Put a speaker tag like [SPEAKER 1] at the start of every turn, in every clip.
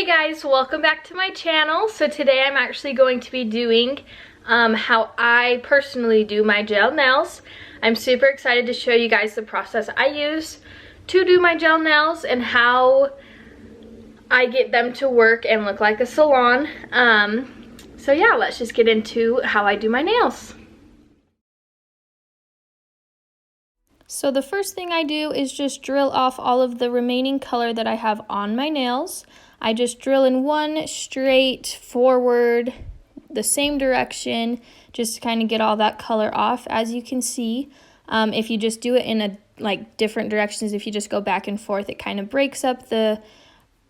[SPEAKER 1] Hey guys, welcome back to my channel. So today I'm actually going to be doing how I personally do my gel nails. I'm super excited to show you guys the process I use to do my gel nails and how I get them to work and look like a salon. So yeah, let's just get into how I do my nails. So the first thing I do is just drill off all of the remaining color that I have on my nails. I just drill in one straight forward, the same direction, just to kind of get all that color off. As you can see, if you just do it in different directions, if you just go back and forth, it kind of breaks up the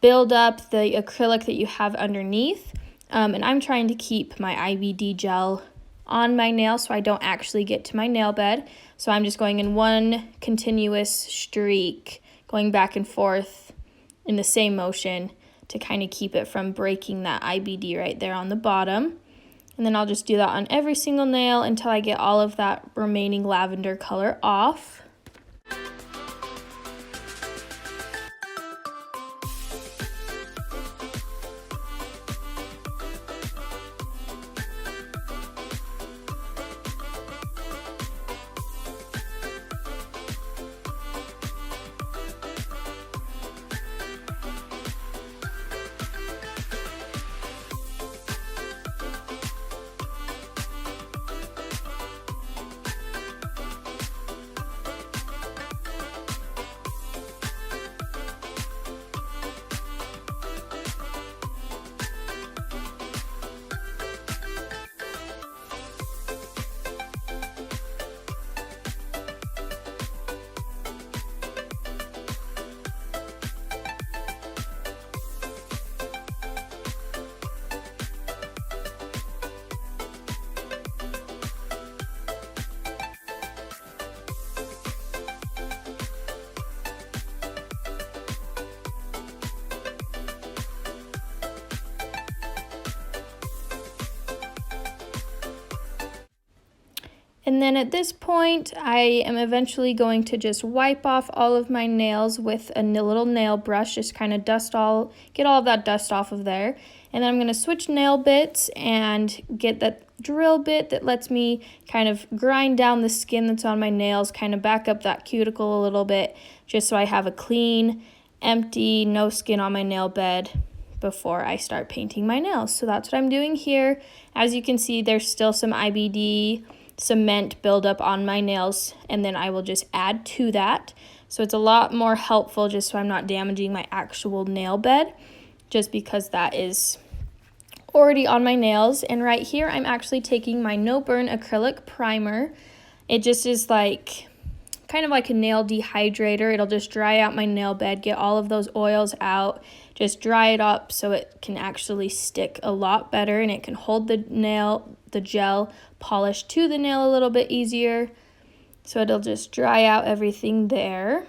[SPEAKER 1] build up, the acrylic that you have underneath. And I'm trying to keep my IBD gel on my nail so I don't actually get to my nail bed. So I'm just going in one continuous streak, going back and forth in the same motion to kind of keep it from breaking that IBD right there on the bottom. And then I'll just do that on every single nail until I get all of that remaining lavender color off. And then at this point, I am eventually going to just wipe off all of my nails with a little nail brush, just kind of get all of that dust off of there. And then I'm going to switch nail bits and get that drill bit that lets me kind of grind down the skin that's on my nails, kind of back up that cuticle a little bit, just so I have a clean, empty, no skin on my nail bed before I start painting my nails. So that's what I'm doing here. As you can see, there's still some IBD cement buildup on my nails, and then I will just add to that. So it's a lot more helpful just so I'm not damaging my actual nail bed, just because that is already on my nails. And right here, I'm actually taking my No Burn acrylic primer. It just is kind of like a nail dehydrator. It'll just dry out my nail bed, get all of those oils out, just dry it up so it can actually stick a lot better and it can hold the gel polish to the nail a little bit easier. So it'll just dry out everything there.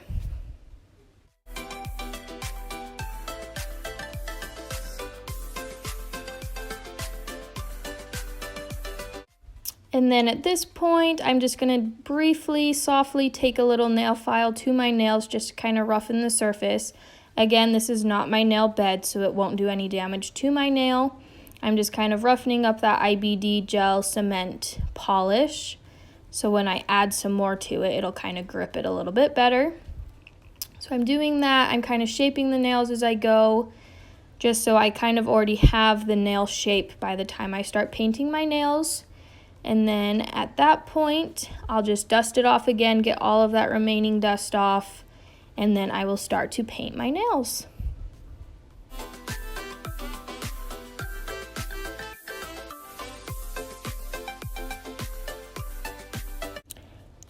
[SPEAKER 1] And then at this point, I'm just going to briefly, softly take a little nail file to my nails just to kind of roughen the surface. Again, this is not my nail bed, so it won't do any damage to my nail. I'm just kind of roughening up that IBD gel cement polish. So when I add some more to it, it'll kind of grip it a little bit better. So I'm doing that. I'm kind of shaping the nails as I go, just so I kind of already have the nail shape by the time I start painting my nails. And then at that point, I'll just dust it off again, get all of that remaining dust off, and then I will start to paint my nails.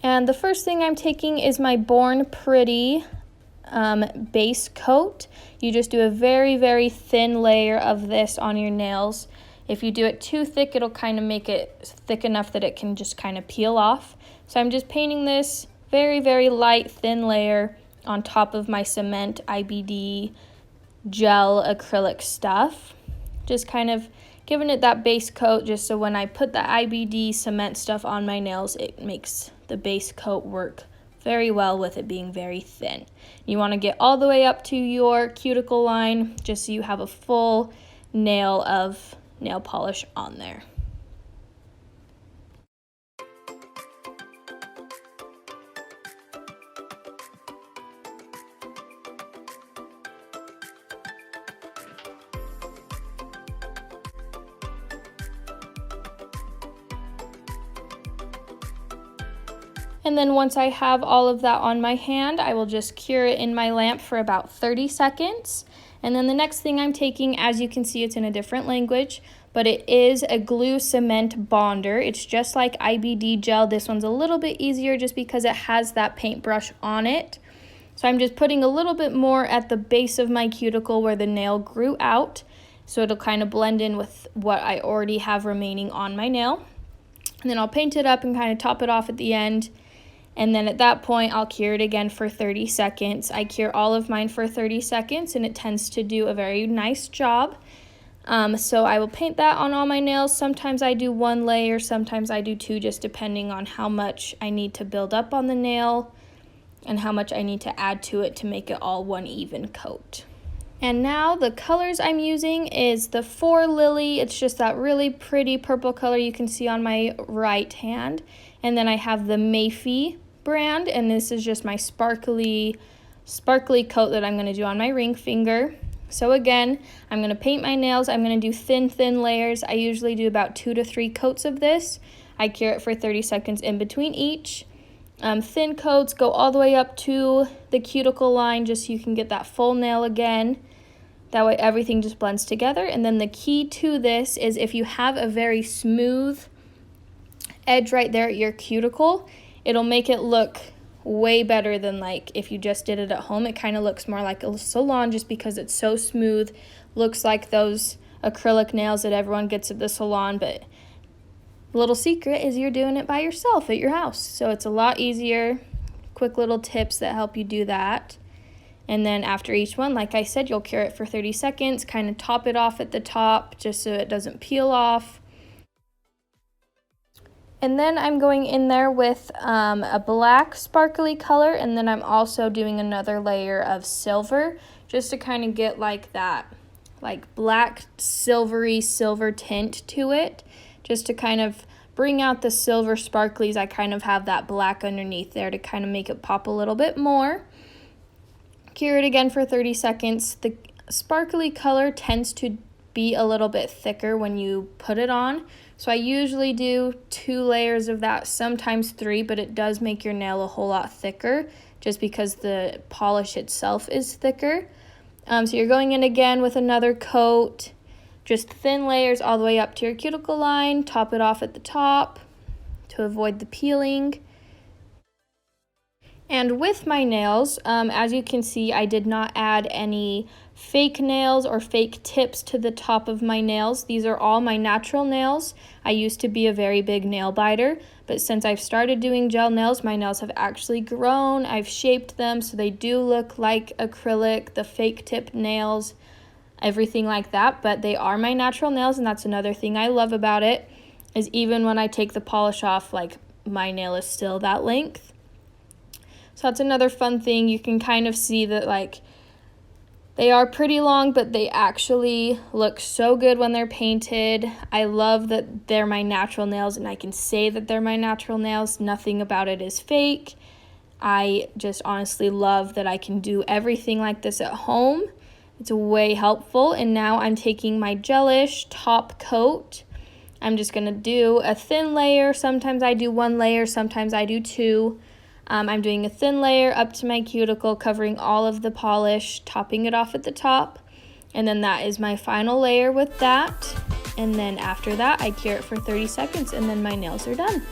[SPEAKER 1] And the first thing I'm taking is my Born Pretty base coat. You just do a very, very thin layer of this on your nails. If you do it too thick, it'll kind of make it thick enough that it can just kind of peel off. So I'm just painting this very, very light, thin layer on top of my cement IBD gel acrylic stuff. Just kind of giving it that base coat just so when I put the IBD cement stuff on my nails, it makes the base coat work very well with it being very thin. You want to get all the way up to your cuticle line just so you have a full nail of nail polish on there. And then once I have all of that on my hand, I will just cure it in my lamp for about 30 seconds. And then the next thing I'm taking, as you can see, it's in a different language, but it is a glue cement bonder. It's just like IBD gel. This one's a little bit easier just because it has that paintbrush on it. So I'm just putting a little bit more at the base of my cuticle where the nail grew out, so it'll kind of blend in with what I already have remaining on my nail. And then I'll paint it up and kind of top it off at the end. And then at that point, I'll cure it again for 30 seconds. I cure all of mine for 30 seconds, and it tends to do a very nice job. So I will paint that on all my nails. Sometimes I do one layer, sometimes I do two, just depending on how much I need to build up on the nail and how much I need to add to it to make it all one even coat. And now the colors I'm using is the 4 Lily. It's just that really pretty purple color you can see on my right hand. And then I have the Mayfie brand, and this is just my sparkly coat that I'm going to do on my ring finger. So again, I'm going to paint my nails. I'm going to do thin layers. I usually do about 2 to 3 coats of this. I cure it for 30 seconds in between each. Thin coats go all the way up to the cuticle line just so you can get that full nail again. That way everything just blends together. And then the key to this is if you have a very smooth edge right there at your cuticle, it'll make it look way better than like if you just did it at home. It kind of looks more like a salon just because it's so smooth. Looks like those acrylic nails that everyone gets at the salon, but little secret is you're doing it by yourself at your house. So it's a lot easier. Quick little tips that help you do that. And then after each one, like I said, you'll cure it for 30 seconds, kind of top it off at the top just so it doesn't peel off. And then I'm going in there with a black sparkly color, and then I'm also doing another layer of silver just to kind of get like that like black silvery silver tint to it, just to kind of bring out the silver sparklies. I kind of have that black underneath there to kind of make it pop a little bit more. Cure it again for 30 seconds. The sparkly color tends to be a little bit thicker when you put it on. So I usually do 2 layers of that, sometimes 3, but it does make your nail a whole lot thicker just because the polish itself is thicker. So you're going in again with another coat, just thin layers all the way up to your cuticle line, top it off at the top to avoid the peeling. And with my nails, as you can see, I did not add any fake nails or fake tips to the top of my nails. These are all my natural nails. I used to be a very big nail biter, but since I've started doing gel nails, my nails have actually grown. I've shaped them so they do look like acrylic, the fake tip nails, everything like that, but they are my natural nails, and that's another thing I love about it, is even when I take the polish off, like my nail is still that length. So that's another fun thing. You can kind of see that like they are pretty long, but they actually look so good when they're painted. I love that they're my natural nails, and I can say that they're my natural nails. Nothing about it is fake. I just honestly love that I can do everything like this at home. It's way helpful. And now I'm taking my gelish top coat. I'm just going to do a thin layer. Sometimes I do 1 layer, sometimes I do 2. I'm doing a thin layer up to my cuticle, covering all of the polish, topping it off at the top. And then that is my final layer with that. And then after that, I cure it for 30 seconds, and then my nails are done.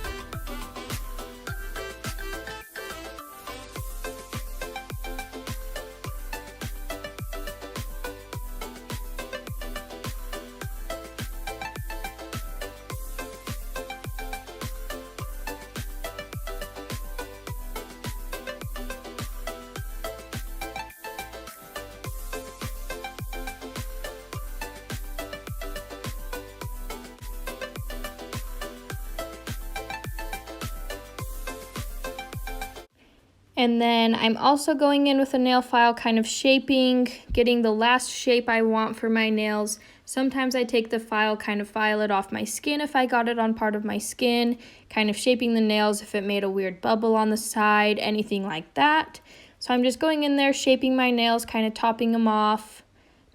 [SPEAKER 1] And then I'm also going in with a nail file, kind of shaping, getting the last shape I want for my nails. Sometimes I take the file, kind of file it off my skin if I got it on part of my skin, kind of shaping the nails if it made a weird bubble on the side, anything like that. So I'm just going in there, shaping my nails, kind of topping them off,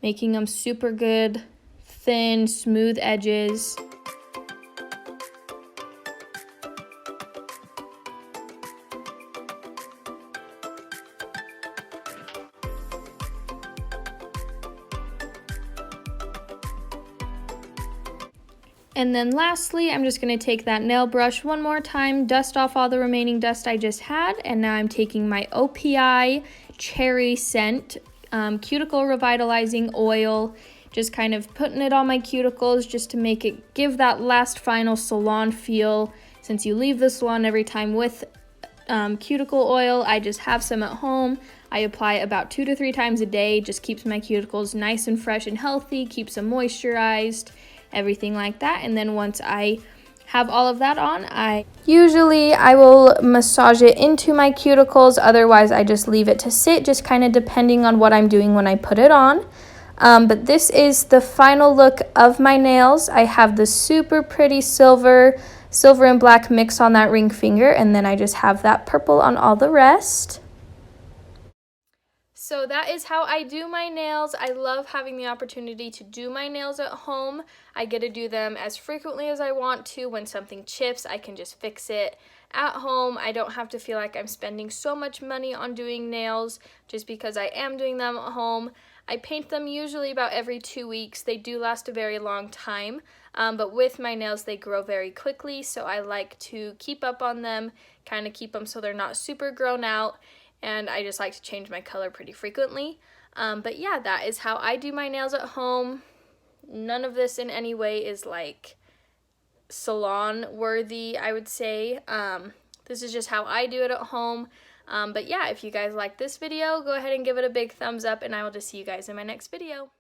[SPEAKER 1] making them super good, thin, smooth edges. And then lastly, I'm just going to take that nail brush one more time, dust off all the remaining dust I just had, and now I'm taking my OPI Cherry Scent Cuticle Revitalizing Oil, just kind of putting it on my cuticles just to make it give that last final salon feel. Since you leave the salon every time with cuticle oil, I just have some at home. I apply about 2 to 3 times a day, just keeps my cuticles nice and fresh and healthy, keeps them moisturized, everything like that. And then once I have all of that on, I will massage it into my cuticles. Otherwise, I just leave it to sit, just kind of depending on what I'm doing when I put it on. But this is the final look of my nails. I have the super pretty silver and black mix on that ring finger, and then I just have that purple on all the rest. So that is how I do my nails. I love having the opportunity to do my nails at home. I get to do them as frequently as I want to. When something chips, I can just fix it at home. I don't have to feel like I'm spending so much money on doing nails just because I am doing them at home. I paint them usually about every 2 weeks. They do last a very long time, but with my nails, they grow very quickly, so I like to keep up on them, kind of keep them so they're not super grown out. And I just like to change my color pretty frequently. But yeah, that is how I do my nails at home. None of this in any way is like salon worthy, I would say. This is just how I do it at home. But yeah, if you guys like this video, go ahead and give it a big thumbs up, and I will just see you guys in my next video.